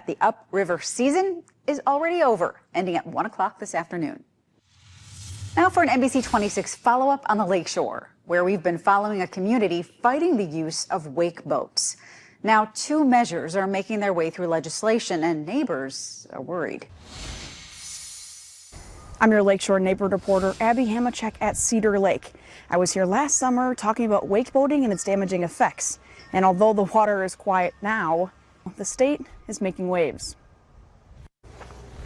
the upriver season is already over, ending at 1 o'clock this afternoon. Now for an NBC 26 follow-up on the lakeshore, where we've been following a community fighting the use of wake boats. Now, 2 measures are making their way through legislation, and neighbors are worried. I'm your Lakeshore neighborhood reporter, Abby Hamachek at Cedar Lake. I was here last summer talking about wake boating and its damaging effects. And although the water is quiet now, the state is making waves.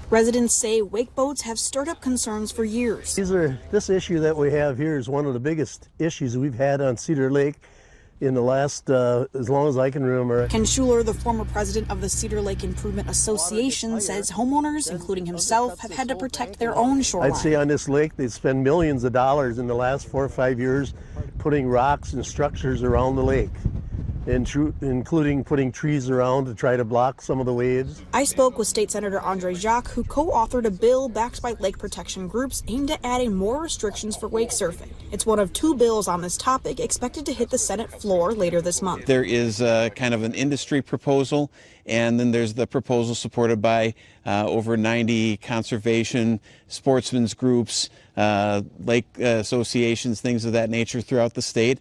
Residents say wake boats have stirred up concerns for years. This issue that we have here is one of the biggest issues we've had on Cedar Lake in the last, as long as I can remember. Ken Schuler, the former president of the Cedar Lake Improvement Association, says homeowners, including himself, have had to protect their own shoreline. I'd say on this lake, they spend millions of dollars in the last 4 or 5 years putting rocks and structures around the lake, including putting trees around to try to block some of the waves. I spoke with State Senator Andre Jacques, who co-authored a bill backed by lake protection groups aimed at adding more restrictions for wake surfing. It's one of 2 bills on this topic expected to hit the Senate floor later this month. There is kind of an industry proposal, and then there's the proposal supported by over 90 conservation, sportsmen's groups, lake associations, things of that nature throughout the state.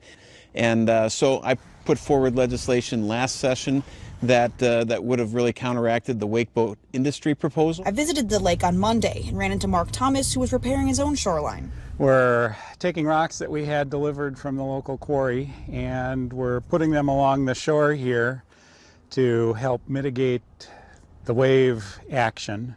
And so I put forward legislation last session that would have really counteracted the wake boat industry proposal. I visited the lake on Monday and ran into Mark Thomas, who was repairing his own shoreline. We're taking rocks that we had delivered from the local quarry, and we're putting them along the shore here to help mitigate the wave action.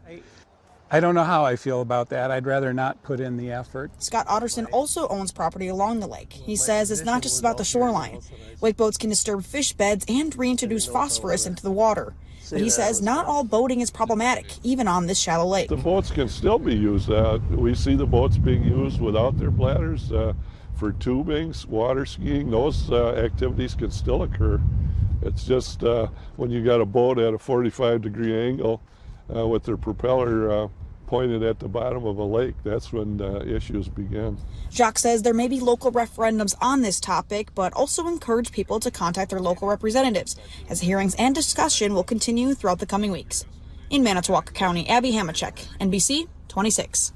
I don't know how I feel about that. I'd rather not put in the effort. Scott Otterson also owns property along the lake. He says it's not just about the shoreline. Wake boats can disturb fish beds and reintroduce phosphorus into the water. But he says not all boating is problematic, even on this shallow lake. The boats can still be used. We see the boats being used without their bladders for tubing, water skiing. Those activities can still occur. It's just when you got a boat at a 45-degree angle with their propeller pointed at the bottom of a lake, that's when issues begin. Jacques says there may be local referendums on this topic, but also encourage people to contact their local representatives, as hearings and discussion will continue throughout the coming weeks. In Manitowoc County, Abby Hamachek, NBC 26.